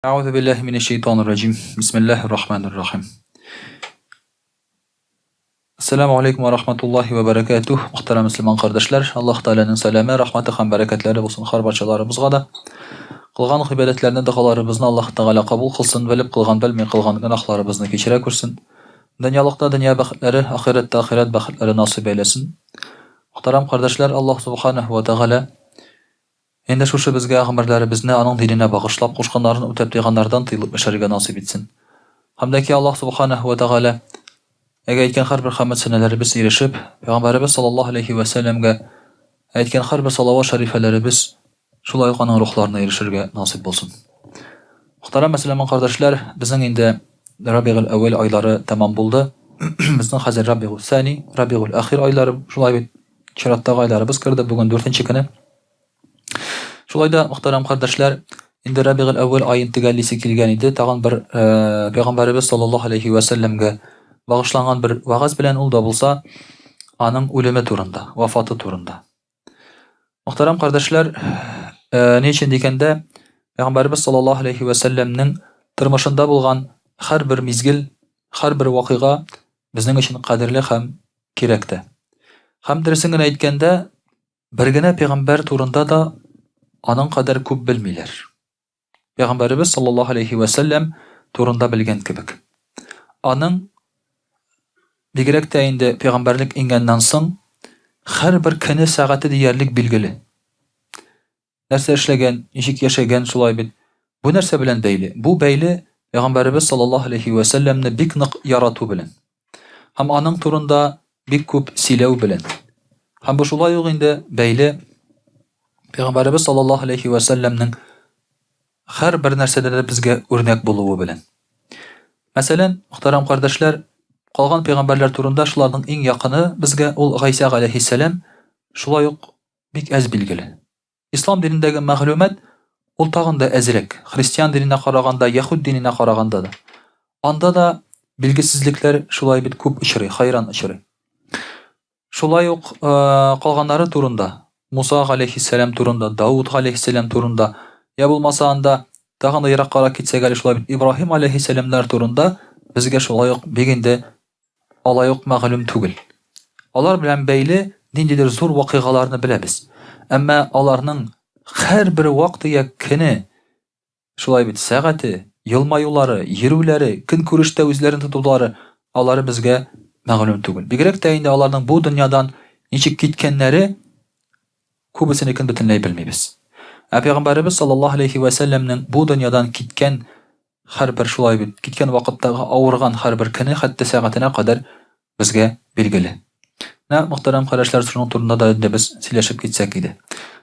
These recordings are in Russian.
أعوذ بالله من الشيطان الرجيم بسم الله الرحمن الرحيم Assalamu alaykum va rahmatullohi va barakatuh. Muhtaram musulmon qardoshlar, Alloh taolaning salami, rahmati ham barakatlari bo'lsin har barchalarimizga da. Qilgan ibodatlarni duolarimizni Alloh taola qabul qilsin, bilib qilgan, bilmay qilgan gunohlarimizni kechira ko'rsin. Dunyolikda dunyo baxtlari, oxiratda oxirat baxtlari nasib eylesin. Muhtaram qardoshlar, Alloh subhanahu va taola endi shu bizga umrlarimizni aning dinine bag'ishlab qo'shganlarni o'tab deganlardan tiyilib yashashga nasib etsin. Hamdaki Alloh subhanahu va taola Eğer aytgan har bir hamd sanalarimiz erishib, Payg'ambarimiz sallallohu alayhi va sallamga aytgan har bir salovat sharifalarimiz shulay qo'nan ruhlarına erishirga nasib bo'lsin. Muhtaram musulmon qardoshlar, bizning endi Rabiul Awwal oylari tamom bo'ldi. Bizning hozir Rabiul Sani, Rabiul Akhir oylari shulay chiratdagi oylarimiz kirdi. Bugun 4-kuni. Shulayda muhtaram qardoshlar, endi Rabiul Awwal oyini tugallisi kelgan edi. Tag'in bir Payg'ambarimiz sallallohu alayhi va sallamga bağışlangan bir va'z bilan ul da bulsa, anın ölümü turunda, vafatı turunda. Muhtaram kardeşler, ne için dikende, Peygamberimiz sallallahu aleyhi ve sellem'nin tırmışında bulgan her bir mizgil, her bir vakıga bizning için kadirli hem kerekti. Hem dersingine aytkanda, birgina Peygamber turunda da anın kadar köp bilmiler. Peygamberimiz sallallahu aleyhi ve sellem turunda bilgen kibik. Anın Bigirek de peygamberlik ingenden soň her bir kini saati diyerlik bilgili. Nerse işlegen, işik yaşagan şulay bit. Bu nerse bilen beyli. Bu beyli Peygamberimiz sallallahu aleyhi ve sellemni bik nıq yaratu bilen. Hem anın turunda bik köp silew bilen. Hem bu şulay indi beyli Peygamberimiz sallallahu aleyhi ve sellemnin her bir nersede de bizge örnek buluwu bilen. Mesela muhtaram kardeşler, Qalgan peygamberler turunda şularning eng yaqini bizga ul G'aysa alayhissalam şulay uq bik az bilgili. İslam dinindagi ma'lumat ul tag'in da azrak. Hristiyan dinine qaraganda, Yahud dinine qaraganda da. Anda da bilgisizlikler şulay bit ko'p uchray, hayran uchray. Şulay uq qalganlari turunda, Musa alayhissalam turunda, Davud alayhissalam turunda, ya bo'lmasa anda tag'in da yiroqqa ketsek şulay bit İbrahim alayhissalamlar turunda bizga şulay uq beginde alayıq ma'lum tugul. Alar bilen beyli dindidir zor vakigalarını bilemiz. Ama alarının her bir vaktiye kini, şulay bit saati, yılmayuları, yirüleri, kün kuruşta özlerini tutuları aları bizge ma'lum tugul. Bigirek deyinde alarının bu dünyadan niçik gitkenleri kubisini kin bütünley bilmeyiz. Peygamberimiz sallallahu aleyhi ve sellem'nin bu dünyadan gitken her bir şulay bit, gitken vakittagi avurgan her bir kini hatta saatine kadar bizge bilgili. Muhtaram qardoshlar, şunun turunda da biz silashib ketsak edi.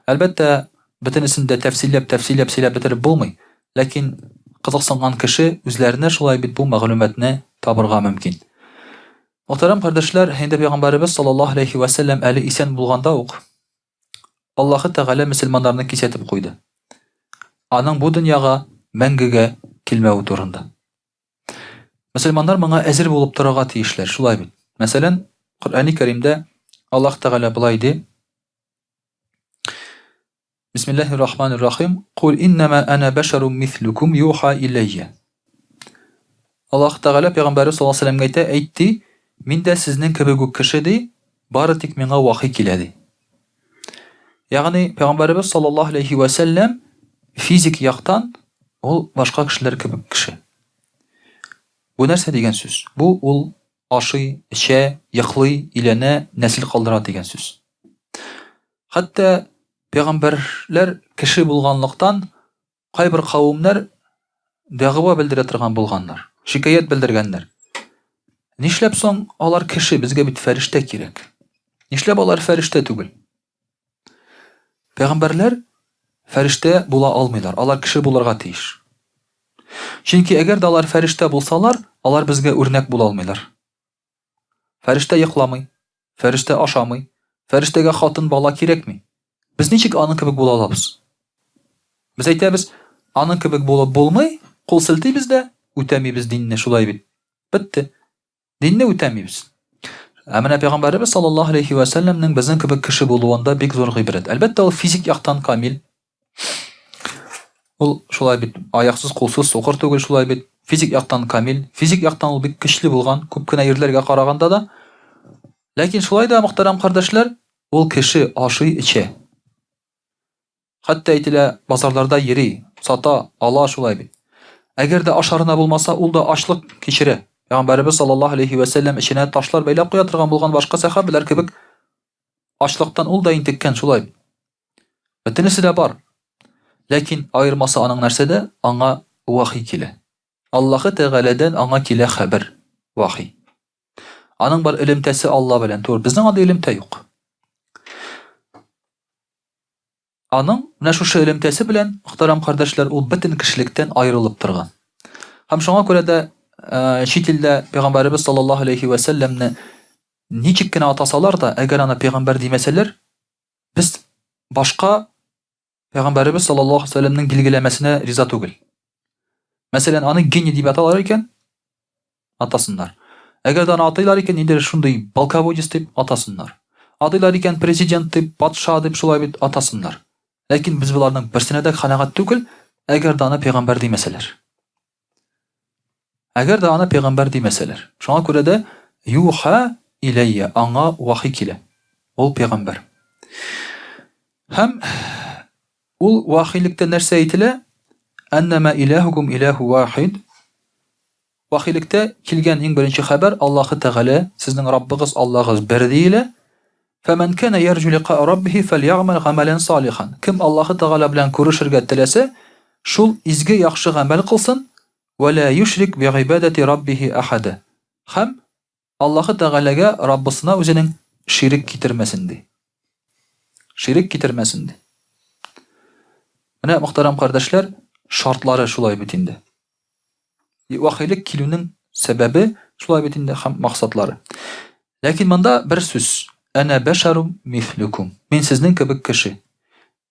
Albatta, bitinisinde tafsillab silab bitirib bo'lmay, lekin qiziqsingan kishi o'zlarini shulay bit bu ma'lumotni topirga mumkin. Muhtaram qardoshlar, endi Peygamberimiz sallallohu alayhi va sallam ali isen bo'lganda o'q Alloh taolo musulmonlarni kesatib qo'ydi. Aning bu dunyoga mangiga kelmavi turunda. Müslümanlar bana ezir bulup turaga tiyişler, şulay bit. Mesela Kur'an-ı Kerim'de Allah Teala bulaydı. Bismillahirrahmanirrahim. Kul innema ana beşerun mislukum yuha ileyye. Allah Teala Peygamberi sallallahu aleyhi ve sellem'e aytdi, "Min de sizning kibiguk kishidi, bari tik menga vahiy keladi." Yani Peygamberimiz sallallahu aleyhi ve sellem fizik yaktan ol başka kişiler kibik kişi. Bu nerse degan söz. Bu ul aşıy, içe, yıklıy, ilene, nesil kaldıra degan söz. Hatta peygamberler kişi bulganlıktan kaybir kavimler dağıva bildire turgan bulganlar. Şikayet bildirgenler. Nishlep son alar kişi bizge bit ferişte kirek. Nishlep alar ferişte tugul. Peygamberler ferişte bula almıylar. Alar kişi bularga tiyiş. Çünkü eğer de alar ferişte bulsalar, alar bizge örnek bulalmaylar. Ferişte yıklamay, ferişte aşamay, feriştege hatın bala kirek mi? Biz niçik anın kibik bulalabız? Biz aytamiz, anın kibik bulmay, kol siltiybiz de, ötemiybiz dinine şulay bit. Bitti. Dinine ötemiybiz. Amina Peygamberimiz sallallahu aleyhi ve sellem'nin bizning kibik kişi buluğunda bek zor gibret. Elbette o fizik yaktan kamil. Ул шулай бит аяксыз, кулсыз, сукыр түгел шулай бит. Физик яктан камил, физик яктан ул бик көчле булган, күп кенә ирләргә караганда да. Ләкин шулай да, мөхтәрәм кардәшләр, ул кеше ашый, эчә. Хәтта әйтелә, базарларда йөри, сата, ала шулай бит. Әгәр дә ашарына булмаса, ул да ачлык кичерә. Пәйгамбәрбез саллаллаһу алейхи ва саллям эченә ташлар бәйләп куя торган булган башка сахабалар кебек ачлыктан ул да интеккән шулай. Бөтенесе дә бар. Ләкин аермасы аның нәрсәдә? Аңа вахи килә. Аллаһы Тәгаләдән аңа килә хәбәр, вахи. Аның бар элемтәсе Алла белән тур. Безнең анда элемтә юк. Аның менә шушы элемтәсе белән, мөхтәрәм кардәшләр, ул бөтен кешелектән аерылып торган. Һәм шуңа күрә дә чит илдә Пәйгамбәрбез саллаллаһу алейхи ва саллямны ничек кенә атасалар да, әгәр аны пәйгамбәр димәсәләр, без башка Пәйгамбәрбез саллаллаһу алейхи ва саллямның билгеләмәсенә риза түгел. Мәсәлән, аны гений дип аталар икән, атасыннар. Әгәр дә аны атыйлар икән, инде шундый полководец дип атасыннар. Атыйлар икән президент дип, патша дип шулай бит атасыннар. Ләкин без буларның берсенә дә канәгать түгел, әгәр дә аны пәйгамбәр димәсәләр. Әгәр дә аны пәйгамбәр димәсәләр. Шуңа күрә дә юха иләйя, аңа вахи килә. Ул пәйгамбәр. Һәм ул вахилектә нәрсә әйтелә? Аннама илаһукум илаһу вахид. Вахилектә килгән иң беренче хәбәр Аллаһы Тәгалә, сезнең Раббыгыз Аллаһыгыз бер диелә. Фәмән кана ярҗу лиқа раббихи фәльягъмал гамалан салихан. Кем Аллаһы Тәгалә белән күрешергә теләсә, шул изге яхшы гамәл кылсын. ولا يشرك بعبادة ربه أحدا. Һәм Аллаһы Тәгаләгә, Раббысына үзенең ширик китермәсен ди. Ширик китермәсен ди. Менә мөхтәрәм кардәшләр, шартлары шулай бит инде. Вахилек килүнең сәбәбе шулай бит инде һәм максатлары. Ләкин монда бер сүз. Әнә бәшәрум мислукум. Мин сезнең кебек кеше.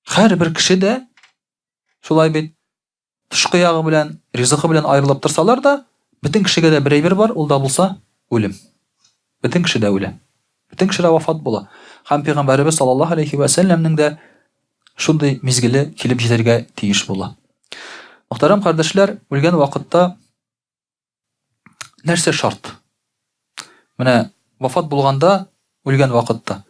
Һәрбер кеше дә шулай бит тышкы ягы белән, ризыгы белән аерылып торсалар да, бөтен кешегә дә бер әйбер бар, ул да булса үлем. Бөтен кеше дә үлә. Бөтен кеше дә вафат була. Һәм Пәйгамбәрбез саллаллаһу алейхи ва саллямның да шундый мизгеле килеп җитәргә тиеш була. Мөхтәрәм кардәшләр, үлгән вакытта нәрсә шарт? Менә вафат булганда, үлгән вакытта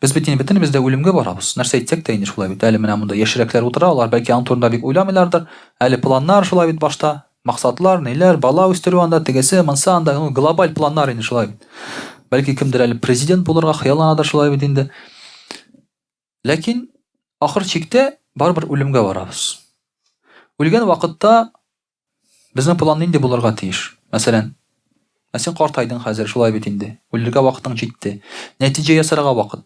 без бит инде бөтенебез дә үлемгә барабыз. Нәрсә әйтсәк тә инде шулай бит. Әле менә монда яшьрәкләр утыра, алар бәлки аның турында бик уйламыйлардыр. Әле планнар шулай бит башта, максатлар, ниләр, бала үстерү анда, тегесе, монсы анда, глобаль планнар инде шулай бит. Бәлки кемдер әле президент булырга хыялланадыр шулай бит инде. Ләкин ахыр чиктә барбер үлемгә барабыз. Үлгән вакытта безнең план нинди булырга тиеш? Мәсәлән, син картайдың хәзер шулай бит инде. Үләргә вакытың җитте. Нәтиҗә ясарга вакыт.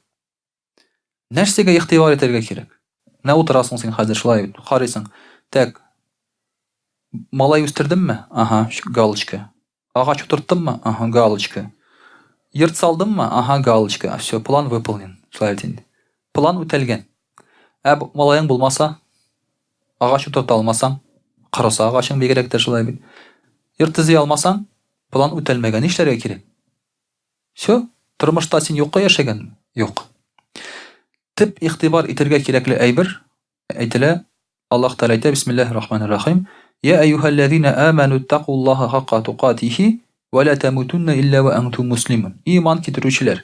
Нәрсәгә игътибар итәргә кирәк? Менә утырасың син хәзер шулай бит, карыйсың. Так. Малай үстердемме? Ага, галочка. Агач утырттыммы? Ага, галочка. Йорт салдыммы? Ага, галочка. Всё, план выполнен. Шулай бит инде. План үтәлгән. Малаең булмаса, агач утырта алмасаң, кырыса агачың бигрәк тә шулай бит. Йорт төзи алмасаң, план үтәлмәгән, нишләргә кирәк? Всё, тормышта син юкка яшәгәнме? Юк. Тип игътибар итәргә кирәкле әйбер әйтелә. Аллаһ Тәгалә әйтә: Бисмиллаһир-рахманир-рахим. Я аyyuhallazina amanu taqulloha haqqa tuqatihi wa la tamutunna illa wa antum muslimun. Иман китерүчеләр,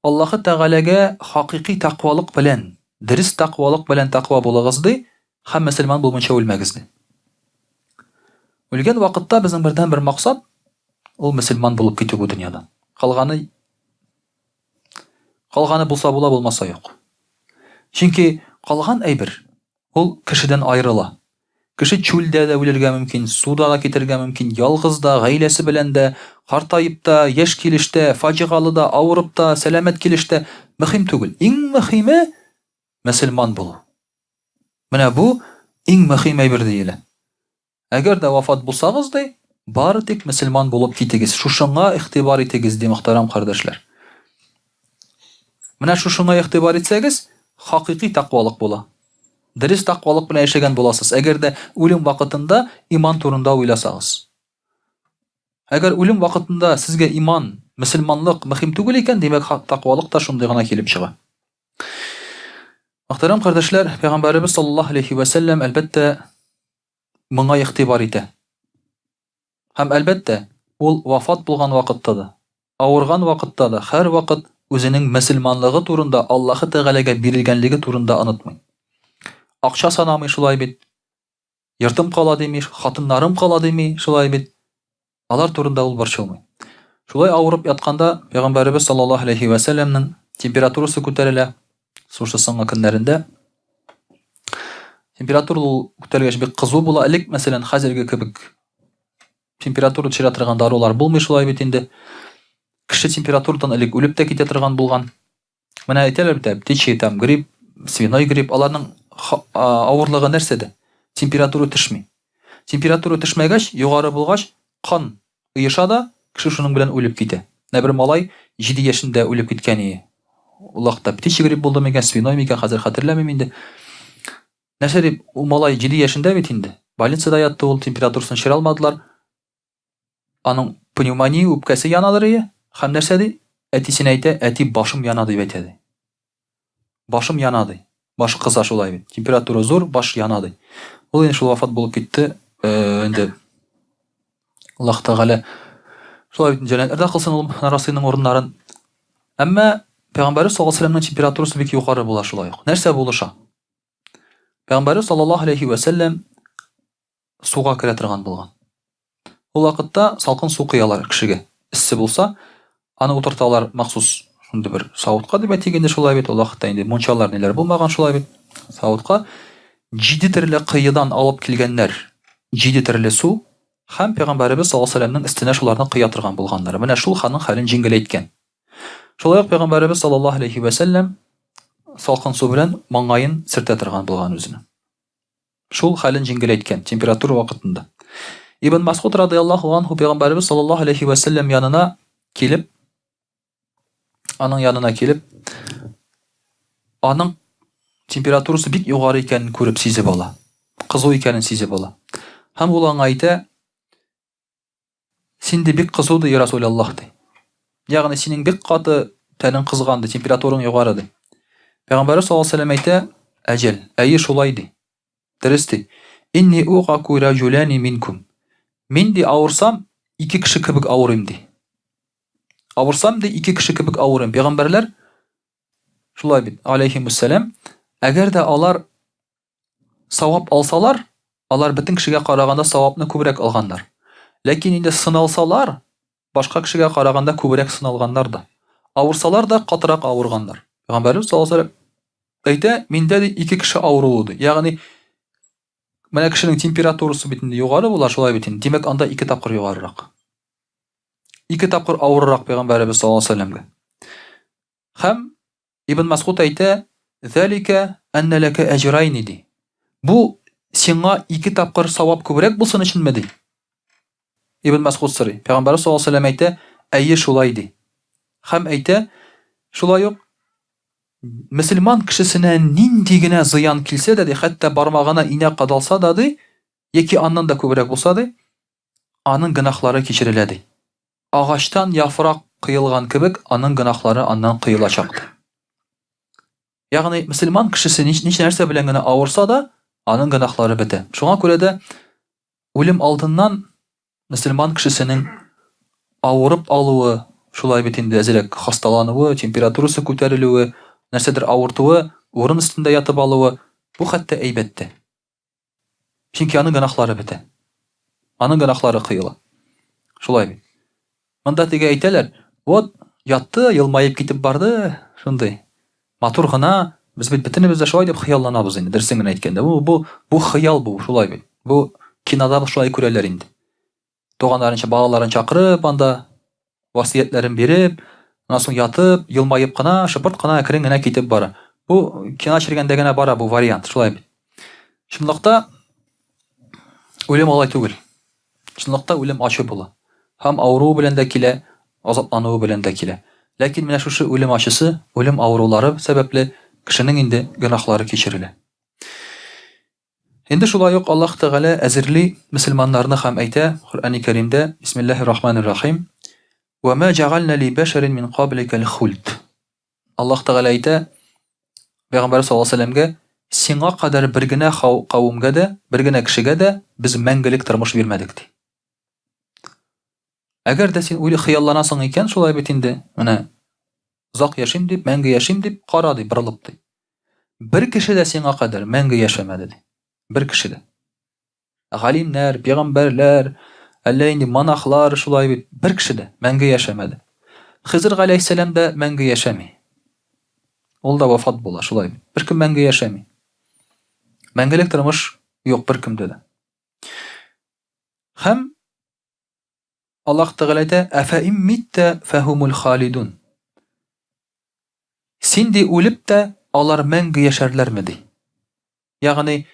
Аллаһы Тәгаләгә хакыйкый тақвалык белән, дөрес тақвалык белән тақва булыгыз ди, һәм мөселман булмыйча үлмәгез ди. Үлгән вакытта безнең бердән бер максат ул мөселман булып китү бу дөньядан. Калганы булса була, булмаса юк. Чөнки калган әйбер ул кешедән аерыла. Кеше чүлдә дә үләргә мөмкин, суда да китәргә мөмкин, ялгыз да, гаиләсе белән дә, картайып та, яшь килештә, фаҗигалы да, авырып та, сәламәт килештә, мөһим түгел. Иң мөһиме мөселман булу. Менә бу иң мөһим әйбер диелә. Әгәр дә вафат булсагыз ди, бары тик мөселман булып китегез. Шушыңа игътибар итегез ди, мөхтәрәм кардәшләр. Менә шушыңа игътибар итсәгез, хакыйкый тақвалык була. Дөрес тақвалык белән яшәгән буласыз. Әгәр дә үлем вакытында иман турында уйласагыз. Әгәр үлем вакытында сезгә иман, мөселманлык мөһим түгел икән, димәк тақвалык та шундый гына килеп чыга. Мөхтәрәм кардәшләр, Пәйгамбәребез саллаллаһу алейхи ва сәллям әлбәттә моңа игътибар итә. Һәм әлбәттә ул вафат булган вакытта да, авырган вакытта да һәрвакыт үзенең мөселманлыгы турында, Аллаһы Тәгаләгә бирелгәнлеге турында онытмый. Акча санамый шулай бит. Йортым кала дими, хатыннарым кала дими, шулай бит. Алар турында ул борчылмый. Шулай авырып ятканда Пәйгамбәребез саллаллаһу алейхи ва сәллямның температурасы күтәрелә. Шушы соңгы көннәрендә температура ул күтәрелгәч бик кызу була. Элек, мәсәлән, хәзерге кебек температура төшерә торган дарулар булмый шулай бит инде. Кеше температурадан элек үлеп тә китә торган булган. Менә әйтәләр бит, птичий там грипп, свиной грипп, аларның авырлыгы нәрсәдә? Температура төшми. Температура төшмәгәч, югары булгач, кан ыеша да, кеше шуның белән үлеп китә. Менә бер малай 7 яшендә үлеп киткән иде. Ул вакытта птичий грипп булды микән, свиной микән, хәзер хәтерләмим инде. Нәрсә дип, ул малай 7 яшендә бит инде. Больницада ятты, ул температурасын төшерә алмадылар. Аның пневмония, үпкәсе янадыр ие. Һәм нәрсә ди? Әтисенә әйтә, әти башым яна дип әйтә ди. Башым яна ди. Башы кыза шулай бит. Температура зур, баш яна ди. Ул инде шул вафат булып китте. Инде Аллаһ Тәгалә шулай бит җәннәтләрдә кылсын ул нарасыйның урыннарын. Әмма Пәйгамбәрбез саллаллаһу алейхи ва сәллямның температурасы бик югары була шулай ук. Нәрсә булыша? Пәйгамбәрбез саллаллаһу алейхи ва сәллям суга керә торган булган. Ул вакытта салкын су кыялар кешегә. Иссе булса, аны утырталар махсус шундый бер савытка дип әйтгәндә шулай бит. Ул вакытта инде мунчалар ниләр булмаган шулай бит. Савытка 7 төрле кыйыдан алып килгәннәр. 7 төрле су һәм Пәйгамбәрбез саллаллаһу алейхи ва сәллямның өстенә шуларны кыя торган булганнар. Менә шул ханың хәлен җиңеләйткән. Шулай ук Пәйгамбәрбез саллаллаһу алейхи ва сәллям салкын су белән маңгаен сөртә торган булган үзенә. Шул хәлен җиңеләйткән температура вакытында. Ибн Мас'уд радиллаһу анһу Пәйгамбәрбез саллаллаһу алейхи ва сәллям янына килеп, аның температурасы бик югары икәнен күреп сизеп ала. Кызу икәнен сизеп ала. Һәм ул аңа әйтә: "Син дә бик кызу ди, Расулуллаһ" ди. Ягъни синең бик каты тәнең кызган ди, температураң югары ди. Пәйгамбәрбез саллаллаһу алейхи ва сәллям әйтә: "Әҗәл, әйе шулай ди. Дөрес ди. Инни угаку раҗулани минкум. Мин ди авырсам, 2 кеше кебек авырыйм ди. Авырсам ди 2 кеше кебек авырыйм." Пәйгамбәрләр шулай бит, алейхимуссалам, әгәр дә алар савап алсалар, алар бөтен кешегә караганда савапны күбрәк алганнар. Ләкин инде сыналсалар, башка кешегә караганда күбрәк сыналганнар да. Авырсалар да катырак авырганнар. Пәйгамбәрбез саллаллаһу алейхи ва сәллям әйтә, миндә ди 2 кеше авырулы ди. Ягъни менә кешенең температурасы бит инде югары була шулай бит инде. Димәк, анда 2 тапкыр югарырак. 2 тапкыр авыррак Пәйгамбәрбез саллаллаһу алейхи ва сәллямгә. Һәм Ибн Мас'уд әйтә: "Залика анна лака аҗрайни" ди. Бу сиңа 2 тапкыр савап күбрәк булсын өченме ди? Ибн Мас'уд сорый. Пәйгамбәрбез саллаллаһу алейхи ва сәллям әйтә: "Әйе шулай" ди. Һәм әйтә: "Шулай ук мөселман кешесенә нинди генә зыян килсә дә ди, хәтта бармагына инә кадалса да ди, яки аннан да күбрәк булса ди, аның гынахлары кичерелә ди. Агачтан яфрак кыелган кебек, аның гынахлары аннан кыелачак ди." Ягъни мөселман кешесе нич нәрсә белән генә авырса да, аның гынахлары бетә. Шуңа күрә дә үлем алдыннан мөселман кешесенең авырып алуы, шулай бит инде әзрәк хасталануы, температурасы күтәрелүе, нәрсәдер авыртуы, урын өстендә ятып алуы, бу хәтта әйбәттә. Чөнки аның гынахлары бетә. Аның гынахлары кыела. Шулай бит. Монда теге әйтәләр: "Вот, ятты, елмаеп китеп барды", шундый. Матур гына, без бит бөтенебез дә шулай дип хыялланабыз инде, дөресен генә әйткәндә. Бу хыял бу, шулай бит. Бу кинода шулай күрәләр инде. Туганнарынча, балаларын чакырып, анда васыятларын биреп, аннан соң ятып, елмаеп кына, шыпырт кына, әкрен генә китеп бара. Бу кино чиргәндә генә бара бу вариант, шулай бит. Чынлыкта үлем алай түгел. Чынлыкта үлем ачы була. Һәм авыру белән дә килә, азаплануы белән дә килә. Ләкин менә шушы үлем ачысы, үлем авырулары сәбәпле кешенең инде гынахлары кичерелә. Инде шулай ук Аллаһ Тәгалә әзерли мөселманнарны һәм әйтә Куръан-ы Кәримдә: "Бисмиллаһир-рахманир-рахим. Ва ма җагална ли башарин мин qablika al-khuld." Аллаһ Тәгалә әйтә: Пәйгамбәр саллаллаһу алейһи ва сәлләмгә: "Сиңа кадәр бер генә кавымга да, бер генә кешегә дә без мәңгелек тормыш бирмәдек" ди. Әгәр дә син хыялланасың икән, шулай бит инде, менә озак яшим дип, мәңге яшим дип, кара ди, борылып ди. Бер кеше дә сиңа кадәр мәңге яшәмәде ди. Бер кеше дә. Галимнәр, пәйгамбәрләр, әллә инде монахлар шулай бит, бер кеше дә мәңге яшәмәде. Хизр галәйһиссәлам да мәңге яшәми. Ул да вафат була, шулай бит. Беркем мәңге яшәми. Мәңгелек тормыш юк беркемдә дә. Һәм Аллаһ Тәгалә әйтә: "Афа ин митта фахумул халидун." Син ди үлеп тә алар мәңге яшәрләрме ди. Ягъни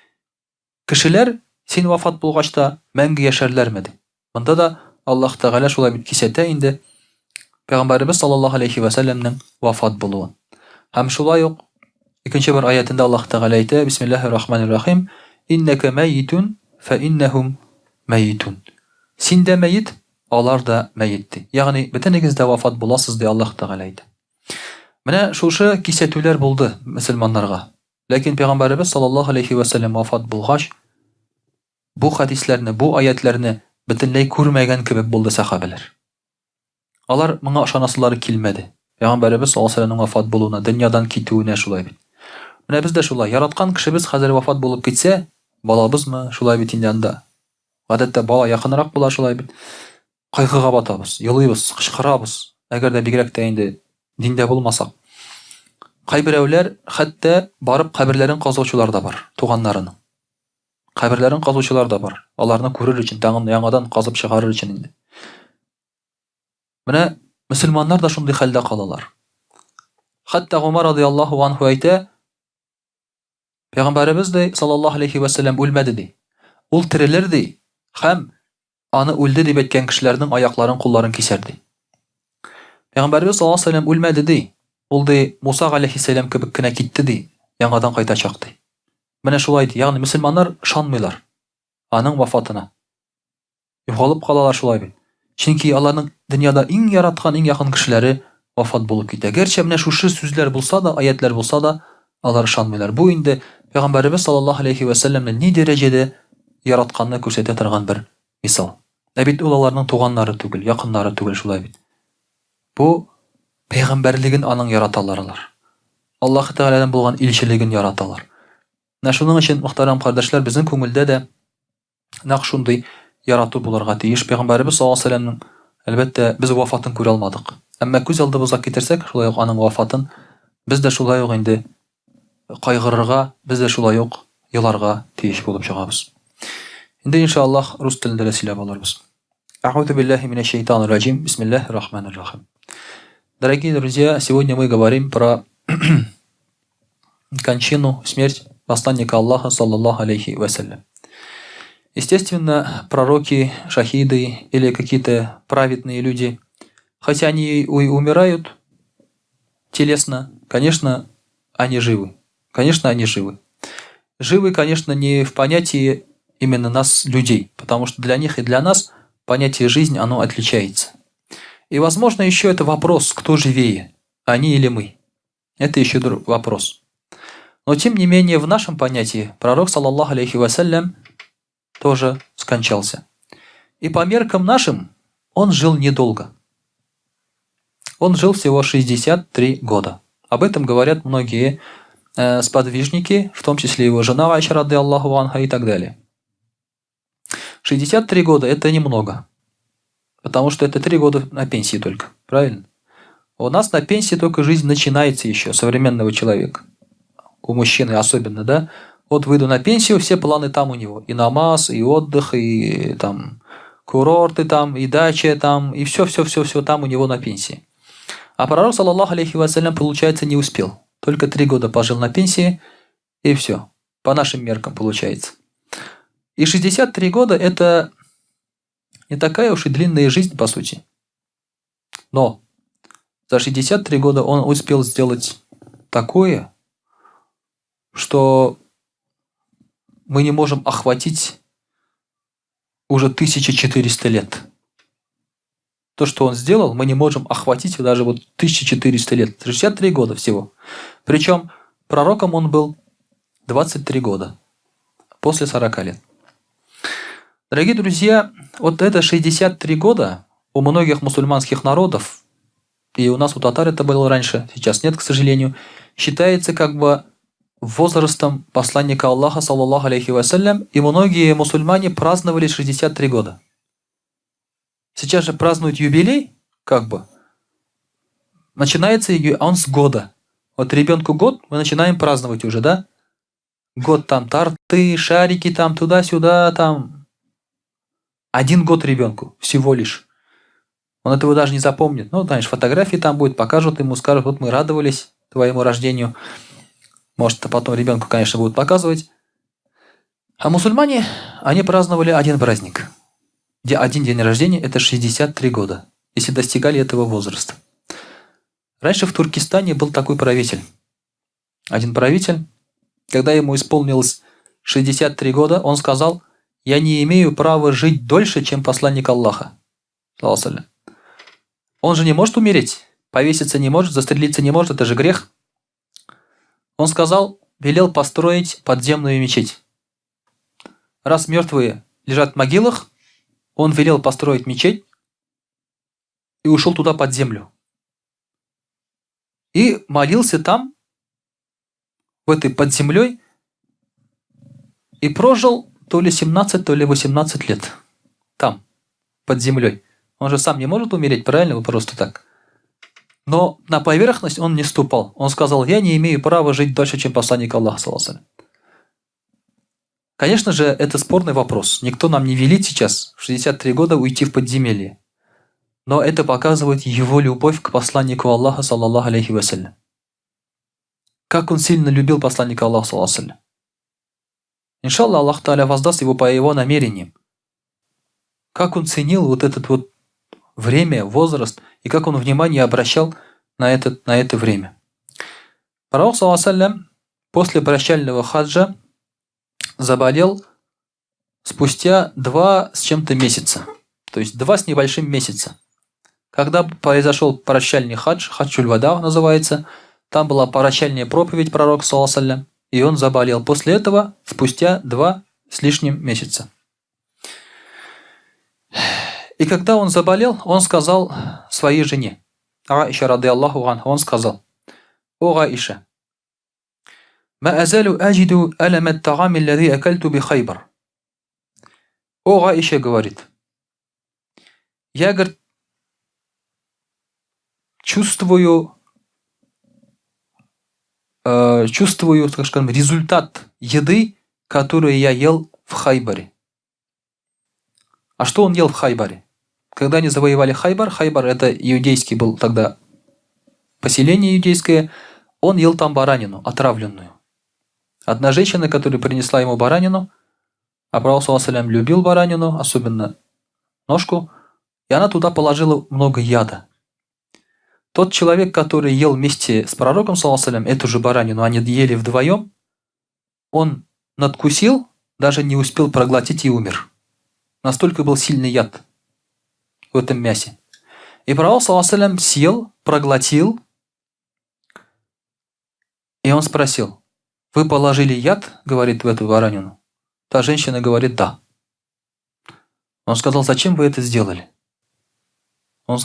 кешеләр син вафат булгач та мәңге яшәрләрме ди. Монда да Аллаһ Тәгалә шулай бит кисәтә инде Пәйгамбәрбез саллаллаһу алейһи ва сәлләмнең вафат булуын. Һәм шулай ук икенче бер аятында Аллаһ Тәгалә әйтә: "Бисмиллаһир-рахманир-рахим. Иннaka мәйитун фа иннахум мәйитун." Син дә мәйит, алар да мәйит ди. Ягъни бөтенегез дә вафат буласыз ди Аллаһ Тәгалә әйтә. Менә шушы кисәтүләр булды мөселманнарга. Ләкин Пәйгамбәрбез саллаллаһу алейһи ва сәлләм вафат булгач, бу хадисләрне, бу аятларны бөтенләй күрмәгән кебек булды сахабәләр. Алар моңа ышанасылары килмәде. Пәйгамбәрбез саллаллаһу алейһи ва сәлләмнең вафат булуына, дөньядан китүенә шулай бит. Менә без дә шулай, яраткан кешебез хәзер вафат булып китсә, балабызмы, шулай бит инде анда. Гадәттә бала якынрак була шулай бит. Кайгыга батабыз, елыйбыз, кычкырабыз. Әгәр дә бигрәк тә инде диндә булмасак. Кайберәүләр хәтта барып каберләрен казучылар да бар, туганнарының. Каберләрен казучылар да бар. Аларны күрер өчен, тагын яңадан казып чыгарыр өчен инде. Менә мөселманнар да шундый хәлдә калалар. Хәтта Умар радиллаһу анһу әйтә: Пәйгамбәрбез саллаллаһу алейһи ва сәлләм үлмәде ди. Ул терелер ди, һәм аны үлде дип әйткән кешеләрнең аякларын, кулларын кисәр ди. Пәйгамбәрбез саллаллаһу алейһи ва сәлләм үлмәде ди. Ул ди Муса алейһиссәлам кебек кенә китте ди, яңадан кайтачак ди. Менә шулай ди. Ягъни мөселманнар ышанмыйлар аның вафатына. Югалып калалар шулай бит. Чөнки аларның дөньяда иң яраткан, иң якын кешеләре вафат булып китә. Гәрчә менә шушы сүзләр булса да, аятлар булса да, алар ышанмыйлар. Бу инде Пәйгамбәрбез саллаллаһу алейһи ва сәлләмне ни дәрәҗәдә яратканны күрсәтә торган бер мисал. Ә бит ул аларның туганнары түгел, якыннары түгел шулай бит. Бу пәйгамбәрлеген аның яраталар. Аллаһ Тәгаләдән булган илчелеген яраталар. Менә шуның өчен, мөхтәрәм кардәшләр, безнең күңелдә дә нәкъ шундый ярату булырга тиеш. Пәйгамбәрбез саллаллаһу алейһи ва сәлләмнең, әлбәттә, без вафатын күрә алмадык. Әмма күз алдыбызга китерсәк, шулай ук аның вафатын без дә шулай ук инде кайгырырга, без дә шулай ук еларга тиеш булып чыгабыз. Инде иншаллаһ рус телендә дә сөйләп алырбыз. Аъузу биллаһи минаш шайтанир раҗим. Бисмиллаһир-рахманир-рахим. Дорогие друзья, сегодня мы говорим про кончину, смерть посланника Аллаха, саллаллаху алейхи ва саллям. Естественно, пророки, шахиды или какие-то праведные люди, хотя они и умирают телесно, конечно, они живы. Конечно, они живы. Живы, конечно, не в понятии именно нас, людей, потому что для них и для нас понятие жизни, оно отличается. И, возможно, еще это вопрос, кто живее, они или мы. Это еще вопрос. Но, тем не менее, в нашем понятии пророк, саллаллаху алейхи ва саллям, тоже скончался. И по меркам нашим он жил недолго. Он жил всего 63 года. Об этом говорят многие сподвижники, в том числе его жена Айша радиллаху анха и так далее. 63 года это немного. Потому что это 3 года на пенсии только. Правильно? У нас на пенсии только жизнь начинается еще, современного человека. У мужчины особенно, да? Вот выйду на пенсию, все планы там у него. И намаз, и отдых, и там курорты там, и дача там, и все там у него на пенсии. А пророк, саллаллаху алейхи ва саллям, получается, не успел. Только 3 года пожил на пенсии, и все. По нашим меркам получается. И 63 года это не такая уж и длинная жизнь, по сути. Но за 63 года он успел сделать такое, что мы не можем охватить уже 1400 лет. То, что он сделал, мы не можем охватить даже вот 1400 лет. 63 года всего. Причем Пророком он был 23 года, после 40 лет. Дорогие друзья, вот это 63 года у многих мусульманских народов, и у нас у татар это было раньше, сейчас нет, к сожалению, считается как бы возрастом посланника Аллаха, саллаллаху алейхи вассалям, и многие мусульмане праздновали 63 года. Сейчас же празднуют юбилей, как бы, начинается он с года. Вот ребенку год, мы начинаем праздновать уже, да? Год там торты, шарики там туда-сюда, там. 1 год ребенку всего лишь. Он этого даже не запомнит. Ну, знаешь, фотографии там будет, покажут ему, скажут, вот мы радовались твоему рождению. Может, потом ребенку, конечно, будут показывать. А мусульмане, они праздновали один праздник. Где один день рождения – это 63 года, если достигали этого возраста. Раньше в Туркестане был такой правитель. Один правитель, когда ему исполнилось 63 года, он сказал: «Я не имею права жить дольше, чем посланник Аллаха». Он же не может умереть, повеситься не может, застрелиться не может, это же грех. Он сказал, велел построить подземную мечеть. Раз мертвые лежат в могилах, он велел построить мечеть и ушел туда под землю. И молился там, в этой под землей, и прожил то ли 17, то ли 18 лет. Там, под землей. Он же сам не может умереть, правильно? Вы просто так. Но на поверхность он не ступал. Он сказал, я не имею права жить дольше, чем посланник Аллаха, саллаллаху алейхи. Конечно же, это спорный вопрос. Никто нам не велит сейчас в 63 года уйти в подземелье. Но это показывает его любовь к посланнику Аллаха, саллаллаху алейхи вассалям. Как он сильно любил посланника Аллаха, саллаллаху алейхи вассалям. Иншаллах, Аллах Тааля воздаст его по его намерениям. Как он ценил вот этот вот время, возраст, и как он внимание обращал на это время. Пророк, саллаллаху алейхи вассалям, после прощального хаджа заболел спустя 2 с чем-то месяца. То есть 2 с небольшим месяца. Когда произошел прощальный хадж, хаджуль вада называется, там была прощальная проповедь пророка, саллаллаху алейхи вассалям, и он заболел. После этого спустя 2 с лишним месяца. И когда он заболел, он сказал своей жене, Аиша радиаллаху анха, он сказал: «О Аиша, ма азалу аджиду алам ат-та'ам алладhi акальту би Хайбар». О Аиша говорит, я, говорит, чувствую, так скажем, результат еды, которую я ел в Хайбаре. А что он ел в Хайбаре? Когда они завоевали Хайбар, Хайбар это иудейский был тогда поселение иудейское, он ел там баранину, отравленную. Одна женщина, которая принесла ему баранину, а пророк, саллаллаху алейхи вассалям, любил баранину, особенно ножку, и она туда положила много яда. Тот человек, который ел вместе с пророком, саллаллаху алейхи вассалям, эту же баранину, они ели вдвоем, он надкусил, даже не успел проглотить и умер. Настолько был сильный яд в этом мясе. И пророк, саллаллаху алейхи вассалям, съел, проглотил, и он спросил, вы положили яд, говорит, в эту баранину? Та женщина говорит, да. Он сказал, зачем вы это сделали? Она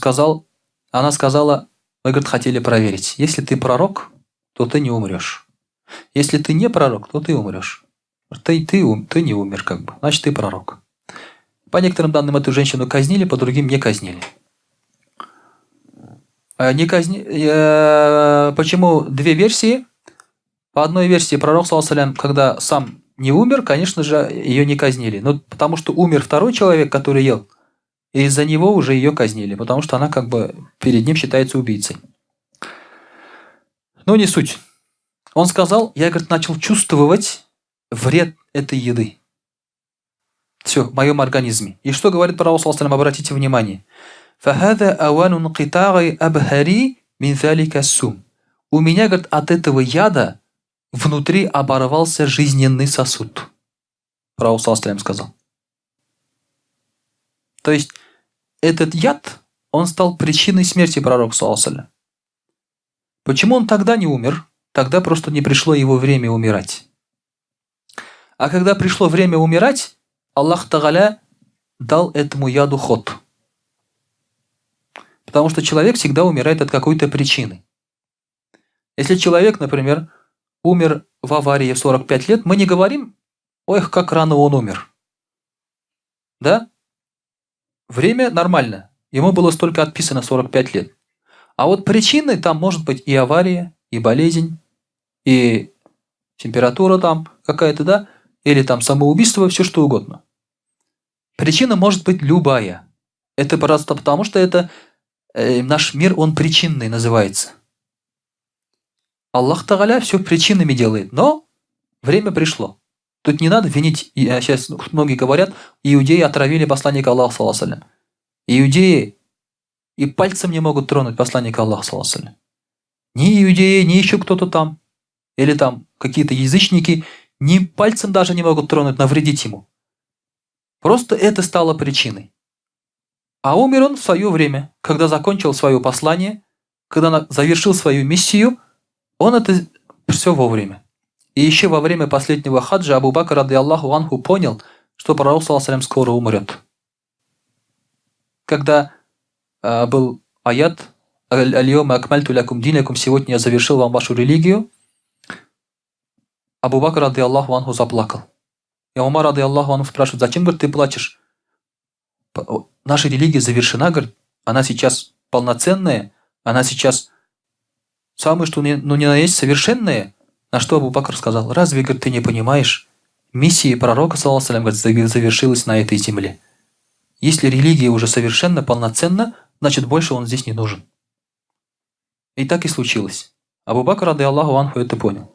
сказала, мы, говорит, хотели проверить. Если ты пророк, то ты не умрешь. Если ты не пророк, то ты умрешь. Ты не умер, как бы. Значит, ты пророк. По некоторым данным, эту женщину казнили, по другим не казнили. Почему 2 версии? По одной версии, пророк, саллаллаху алейхи вассалям, когда сам не умер, конечно же, ее не казнили. Но потому что умер второй человек, который ел, и из-за него уже ее казнили, потому что она как бы перед ним считается убийцей. Но не суть. Он сказал, я, говорит, начал чувствовать вред этой еды. Все, в моем организме. И что говорит пророк, саллаллаху алейхи вассалям, обратите внимание. «Фахада авану нкитари абхари мин залика сум». У меня, говорит, от этого яда внутри оборвался жизненный сосуд. Пророк, саллаллаху алейхи вассалям, сказал. То есть, этот яд, он стал причиной смерти пророка, саллаллаху алейхи вассалям. Почему он тогда не умер? тогда просто не пришло его время умирать. А когда пришло время умирать, Аллах Тааля дал этому яду ход. Потому что человек всегда умирает от какой-то причины. Если человек, например, умер в аварии в 45 лет, мы не говорим: ой, как рано он умер. Да? Время нормально. Ему было столько отписано 45 лет. А вот причиной там может быть и авария, и болезнь, и температура там какая-то, да? Или там самоубийство, все что угодно. Причина может быть любая. Это просто потому, что это наш мир, он причинный называется. Аллах Тааля все причинами делает, но время пришло. Тут не надо винить, сейчас многие говорят, иудеи отравили посланника Аллаха, саллаллаху алейхи ва саллям. Иудеи и пальцем не могут тронуть посланника Аллаха, саллаллаху алейхи ва саллям. Ни иудеи, ни еще кто-то там, или там какие-то язычники, ни пальцем даже не могут тронуть, навредить ему. Просто это стало причиной. А умер он в свое время, когда закончил свое послание, когда завершил свою миссию, он это все вовремя. И еще во время последнего хаджа Абу Бакр, ради Аллаху анху, понял, что пророк, саллаллаху алейхи ва саллям, скоро умрет. Когда был аят «Аль-йома акмальту лякум динакум», сегодня я завершил вам вашу религию, Абу Бакр, ради Аллаху анху, заплакал. И Умар, ради Аллаху анху, спрашивает: зачем, говорит, ты плачешь? Наша религия завершена, говорит, она сейчас полноценная, она сейчас самое, что ни на есть, совершенная. На что Абу Бакр сказал: разве, говорит, ты не понимаешь, миссия пророка, саллаллаху алейхи ва саллям, говорит, завершилась на этой земле. Если религия уже совершенно, полноценна, значит, больше он здесь не нужен. И так и случилось. Абу Бакр, ради Аллаху анху, это понял.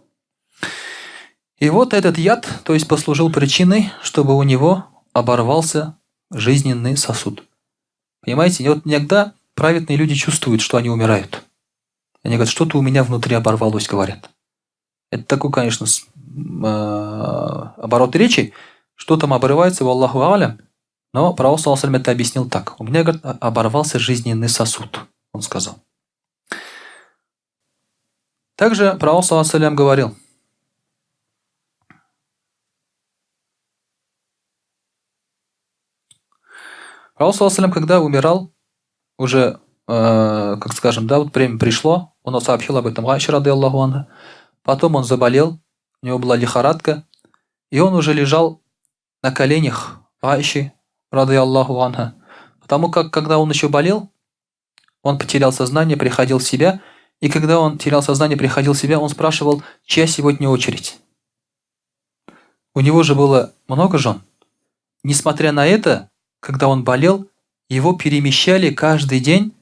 И вот этот яд, то есть, послужил причиной, чтобы у него оборвался жизненный сосуд. Понимаете, и вот иногда праведные люди чувствуют, что они умирают. Они говорят: что-то у меня внутри оборвалось, говорят. Это такой, конечно, оборот речи, что там обрывается, валлаху алям, но пророк, саллаллаху алейхи ва саллям, это объяснил так: у меня, говорит, оборвался жизненный сосуд, он сказал. Также пророк, саллаллаху алейхи ва саллям, говорил: пророк, саллаллаху алейхи ва саллям, когда умирал, уже, как скажем, да, вот время пришло, он сообщил об этом Айше, ради Аллаху анха. Потом он заболел, у него была лихорадка, и он уже лежал на коленях Айши, ради Аллаху анха. Потому как, когда он еще болел, он потерял сознание, приходил в себя, и когда он терял сознание, приходил в себя, он спрашивал: чья сегодня очередь? У него же было много жен. Несмотря на это, когда он болел, его перемещали каждый день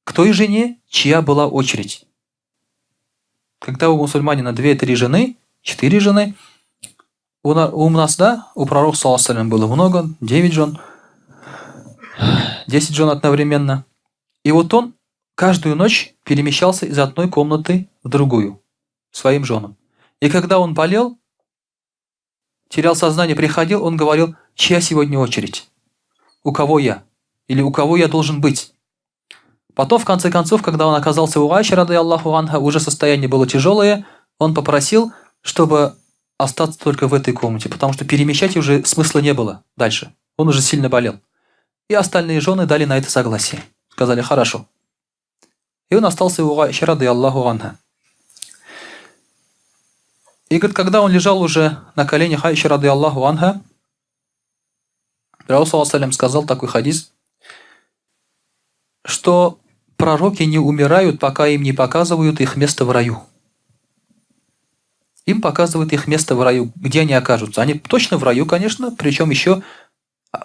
к той жене, чья была очередь. Когда у мусульманина 2-3 жены, 4 жены, у нас, да, у пророка, саллаллаху алейхи ва саллям, было много, 9 жен, 10 жен одновременно. И вот он каждую ночь перемещался из одной комнаты в другую, своим женам. И когда он болел, терял сознание, приходил, он говорил: чья сегодня очередь? У кого я? Или у кого я должен быть? Потом, в конце концов, когда он оказался у Айши, ради Аллаху анха, уже состояние было тяжелое, он попросил, чтобы остаться только в этой комнате, потому что перемещать уже смысла не было дальше. Он уже сильно болел. И остальные жены дали на это согласие. Сказали: хорошо. И он остался у Айши, ради Аллаху анха. И говорит, когда он лежал уже на коленях Айши, ради Аллаху анха, пророк, саллаллаху алейхи ва саллям, сказал такой хадис, что пророки не умирают, пока им не показывают их место в раю. Им показывают их место в раю, где они окажутся. Они точно в раю, конечно, причем еще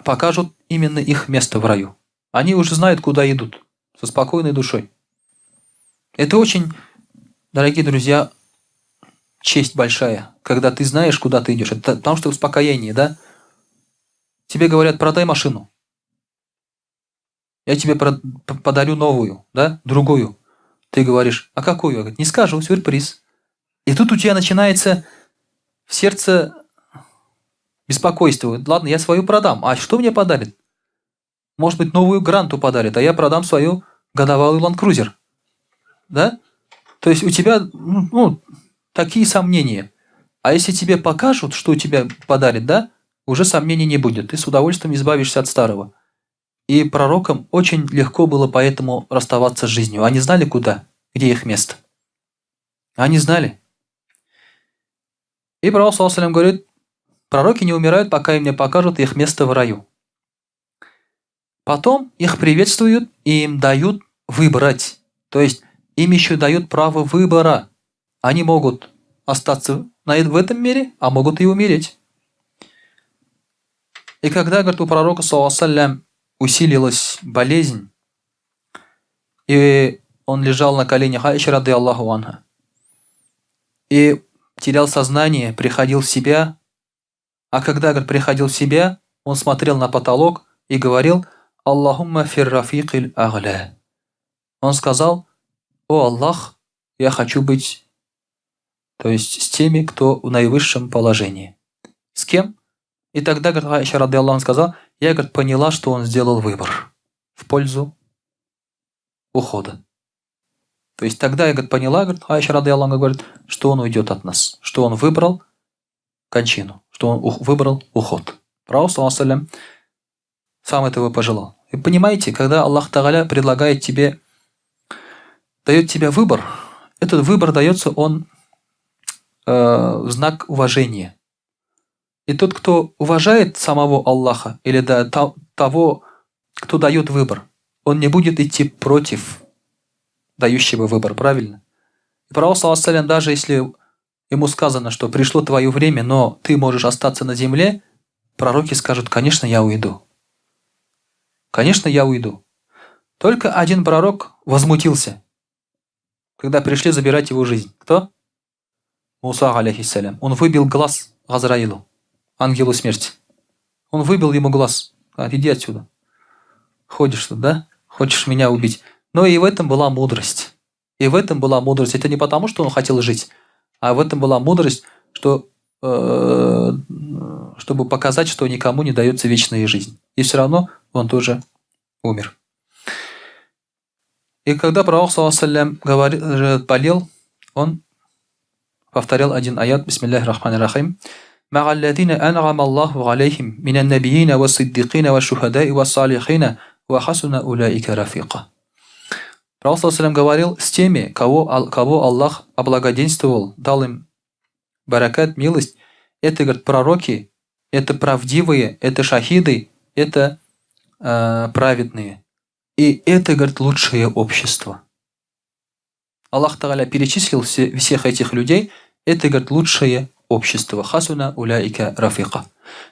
покажут именно их место в раю. Они уже знают, куда идут, со спокойной душой. Это очень, дорогие друзья, честь большая, когда ты знаешь, куда ты идешь. Это потому что успокоение, да? Тебе говорят: продай машину. Я тебе подарю новую, да, другую. Ты говоришь: а какую? Я говорю: не скажу, сюрприз. И тут у тебя начинается в сердце беспокойство. Ладно, я свою продам. А что мне подарит? Может быть, новую Гранту подарит, а я продам свою годовалый Land Cruiser. Да? То есть у тебя такие сомнения. А если тебе покажут, что у тебя подарит, да, уже сомнений не будет. Ты с удовольствием избавишься от старого. И пророкам очень легко было поэтому расставаться с жизнью. Они знали куда, где их место. Они знали. И пророк, саллаллаху алейхи ва саллям, говорит, пророки не умирают, пока им не покажут их место в раю. Потом их приветствуют и им дают выбрать. То есть им еще дают право выбора. Они могут остаться в этом мире, а могут и умереть. И когда, говорит, у пророка, саллаллаху алейхи ва саллям, усилилась болезнь, и он лежал на коленях Аиши радийаллаху анха, и терял сознание, приходил в себя, а когда, говорит, приходил в себя, он смотрел на потолок и говорил: «Аллахумма фиррафикиль агля». Он сказал: «О Аллах, я хочу быть, то есть с теми, кто в наивысшем положении». С кем? И тогда, говорит, Аиша радийаллаху анха сказала: я, говорит, поняла, что он сделал выбор в пользу ухода. То есть тогда я, говорит, поняла, говорит, Аиша радийаллаху анха, говорит, что он уйдет от нас, что он выбрал кончину, что он выбрал уход. Пророк, саллаллаху алейхи ва саллям, сам этого пожелал. И понимаете, когда Аллах Тааля предлагает тебе, дает тебе выбор, этот выбор дается он в знак уважения. И тот, кто уважает самого Аллаха, или того, кто дает выбор, он не будет идти против дающего выбор, правильно? И пророк, саллаллаху алейхи ва саллям, даже если ему сказано, что пришло твое время, но ты можешь остаться на земле, пророки скажут: конечно, я уйду. Конечно, я уйду. Только один пророк возмутился, когда пришли забирать его жизнь. Кто? Муса, алейхиссалям. Он выбил глаз Газраилу, ангелу смерти. Он выбил ему глаз. Иди отсюда. Ходишь тут, да? Хочешь меня убить. Но и в этом была мудрость. И в этом была мудрость. Это не потому, что он хотел жить, а в этом была мудрость, что, чтобы показать, что никому не дается вечная жизнь. И все равно он тоже умер. И когда пророк, саллаллаху алейхи ва саллям, болел, он повторял один аят: Бисмиллахи рахмани рахим. مع الذين أنعم الله عليهم من النبيين والصديقين والشهداء والصالحين وحسن أولئك رفيقا. Пророк, саллаллаху алейхи ва саллям, говорил с теми, кого Аллах облагоденствовал, дал им баракат, милость. Это, говорит, пророки, это правдивые, это шахиды, это праведные. И это, говорит, лучшее общество. Аллах Тааля перечислил всех этих людей. Это, говорит, лучшее общество. Хасуна уляйка рафика.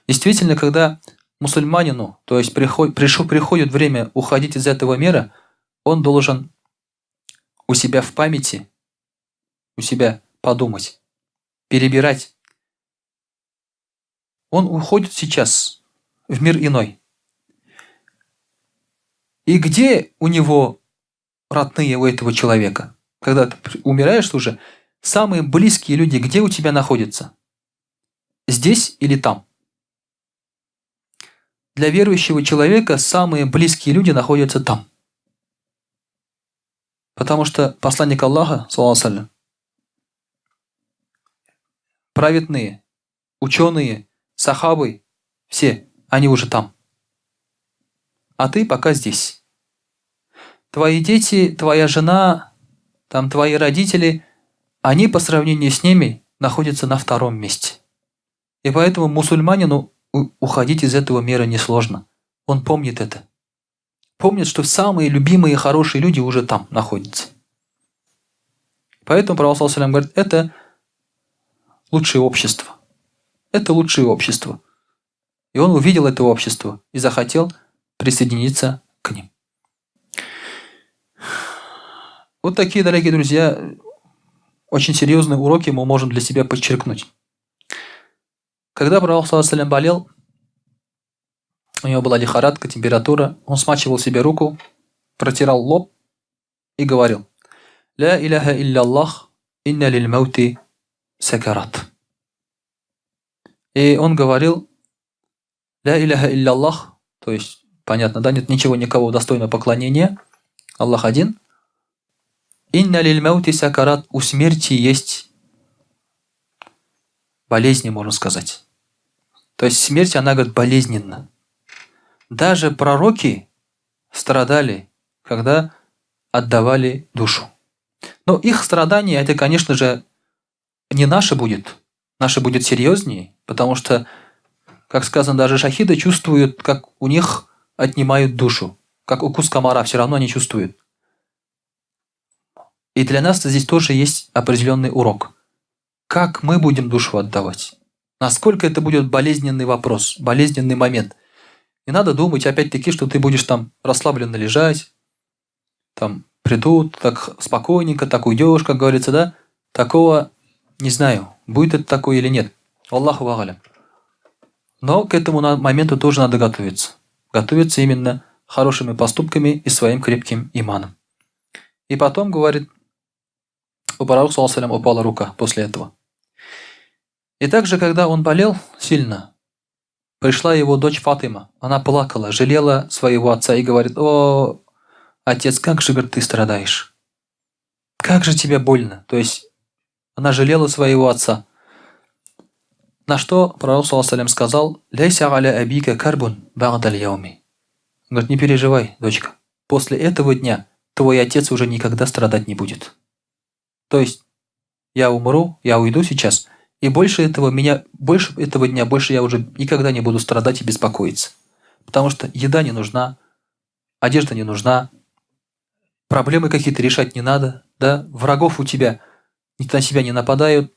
Действительно, когда мусульманину, то есть приходит время уходить из этого мира, он должен у себя в памяти, у себя подумать, перебирать. Он уходит сейчас в мир иной. И где у него родные у этого человека? Когда ты умираешь уже, самые близкие люди где у тебя находятся? Здесь или там? Для верующего человека самые близкие люди находятся там. Потому что посланник Аллаха, саллаллаху алейхи ва саллям, праведные, ученые, сахабы, все, они уже там. А ты пока здесь. Твои дети, твоя жена, там твои родители, они по сравнению с ними находятся на втором месте. И поэтому мусульманину уходить из этого мира несложно. Он помнит это. Помнит, что самые любимые, хорошие люди уже там находятся. Поэтому пророк, саллаллаху алейхи ва саллям, говорит, это лучшее общество. Это лучшее общество. И он увидел это общество и захотел присоединиться к ним. Вот такие, дорогие друзья, очень серьезные уроки мы можем для себя подчеркнуть. Когда пророк, саллаллаху алейхи ва саллям, болел, у него была лихорадка, температура, он смачивал себе руку, протирал лоб и говорил: «Ля иляха илля-Аллах, инна лиль-маути сакарат». И он говорил: «Ля иляха илля-Аллах», то есть, понятно, да, нет ничего, никого достойного поклонения, Аллах один. «Инна лиль маути сакарат» – у смерти есть болезни, можно сказать. То есть смерть, она, говорит, болезненна. Даже пророки страдали, когда отдавали душу. Но их страдание, это, конечно же, не наше будет. Наше будет серьезнее, потому что, как сказано, даже шахиды чувствуют, как у них отнимают душу. Как укус комара, все равно они чувствуют. И для нас здесь тоже есть определенный урок. Как мы будем душу отдавать? Насколько это будет болезненный вопрос, болезненный момент. Не надо думать, опять-таки, что ты будешь там расслабленно лежать, там придут, так спокойненько, так уйдешь, как говорится, да? Такого не знаю, будет это такое или нет. Аллаху а'алям. Но к этому моменту тоже надо готовиться. Готовиться именно хорошими поступками и своим крепким иманом. И потом, говорит, у пророка, саллаллаху алейхи ва саллям, упала рука после этого. И также, когда он болел сильно, пришла его дочь Фатима. Она плакала, жалела своего отца и говорит: «О, отец, как же, говорит, ты страдаешь? Как же тебе больно?» То есть она жалела своего отца. На что пророк, саллаллаху алейхи ва саллям, сказал: «Ляйся аля абика карбун ба'даль яуми». Говорит: «Не переживай, дочка, после этого дня твой отец уже никогда страдать не будет». То есть я умру, я уйду сейчас, и больше этого дня больше я уже никогда не буду страдать и беспокоиться. Потому что еда не нужна, одежда не нужна, проблемы какие-то решать не надо, да? Врагов у тебя на себя не нападают,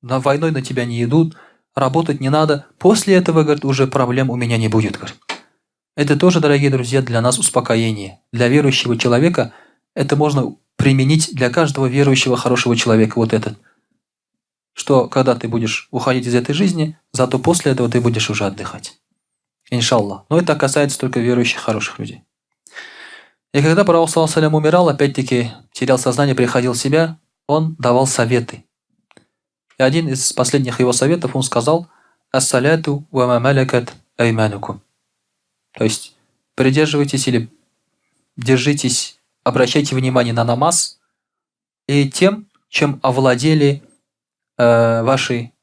на войной на тебя не идут, работать не надо. После этого, говорит, уже проблем у меня не будет, говорит. Это тоже, дорогие друзья, для нас успокоение. Для верующего человека это можно применить для каждого верующего хорошего человека. Вот этот. Что когда ты будешь уходить из этой жизни, зато после этого ты будешь уже отдыхать. Иншаллах. Но это касается только верующих хороших людей. И когда пророк, саллаллаху алейхи ва саллям, умирал, опять-таки терял сознание, приходил в себя, он давал советы. И один из последних его советов, он сказал: «Ас-саляту ва ма малякат айманукум». То есть придерживайтесь или держитесь, обращайте внимание на намаз и тем, чем овладели ваши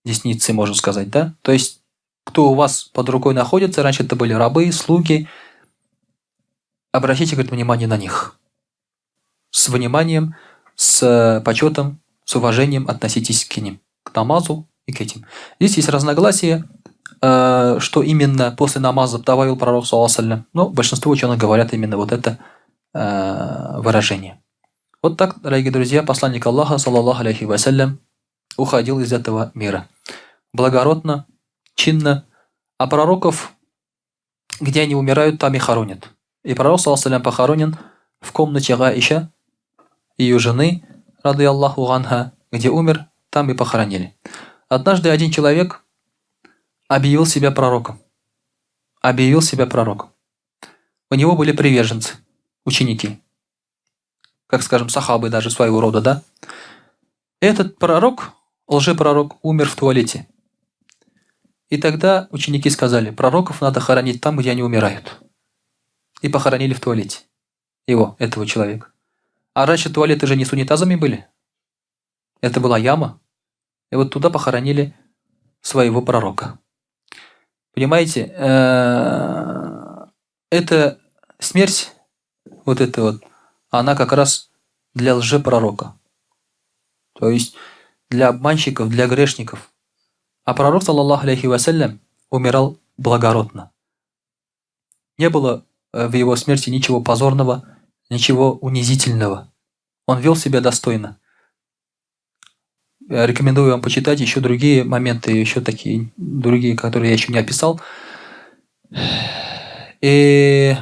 десницы, можно сказать, да? То есть кто у вас под рукой находится, раньше это были рабы, слуги, обращайте, говорит, внимание на них. С вниманием, с почетом, с уважением относитесь к ним, к намазу и к этим. Здесь есть разногласия, что именно после намаза добавил пророк, саллаллаху алейхи ва саллям. Но большинство ученых говорят именно вот это выражение. Вот так, дорогие друзья, посланник Аллаха, саллаллаху алейхи ва саллям, уходил из этого мира. Благородно, чинно. А пророков, где они умирают, там и хоронят. И пророк, саллаллаху алейхи ва саллям, похоронен в комнате Гаиша, ее жены, рады Аллаху анха, где умер, там и похоронили. Однажды один человек объявил себя пророком. Объявил себя пророком. У него были приверженцы, ученики. Как, скажем, сахабы даже своего рода, да? Этот пророк, лжепророк, умер в туалете. И тогда ученики сказали: пророков надо хоронить там, где они умирают. И похоронили в туалете его, этого человека. А раньше туалеты же не с унитазами были. Это была яма. И вот туда похоронили своего пророка. Понимаете, эта смерть, вот эта вот, она как раз для лжепророка. То есть для обманщиков, для грешников. А пророк, саллаллаху алейхи ва саллям, умирал благородно. Не было в его смерти ничего позорного, ничего унизительного. Он вел себя достойно. Я рекомендую вам почитать еще другие моменты, еще такие другие, которые я еще не описал. И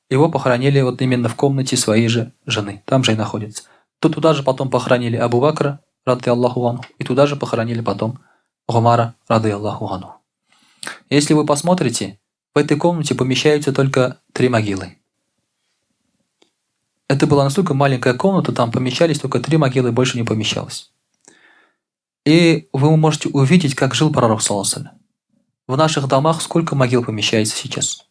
его похоронили вот именно в комнате своей же жены. Там же и находится. Туда же потом похоронили Абу Бакра, рады Аллаху анху, и туда же похоронили потом Умара, рады Аллаху анху. Если вы посмотрите, в этой комнате помещаются только 3 могилы. Это была настолько маленькая комната, там помещались только 3 могилы, больше не помещалось. И вы можете увидеть, как жил пророк, саллаллаху алейхи ва саллям. В наших домах сколько могил помещается сейчас?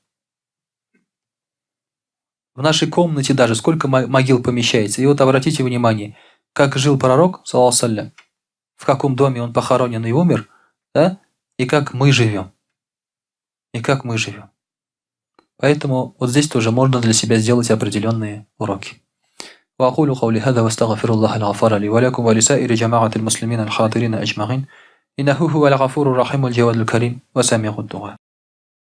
В нашей комнате даже сколько могил помещается. И вот обратите внимание, как жил пророк, саллаллаху саллям, в каком доме он похоронен и умер, да? И как мы живем. И как мы живем. Поэтому вот здесь тоже можно для себя сделать определенные уроки. وأقول قولي هذا واستغفر الله الغفار لي ولكم ولسائر جماعة المسلمين الحاضرين أجمعين إنه هو الغفور الرحيم الجواد الكريم وسميع الدعاء.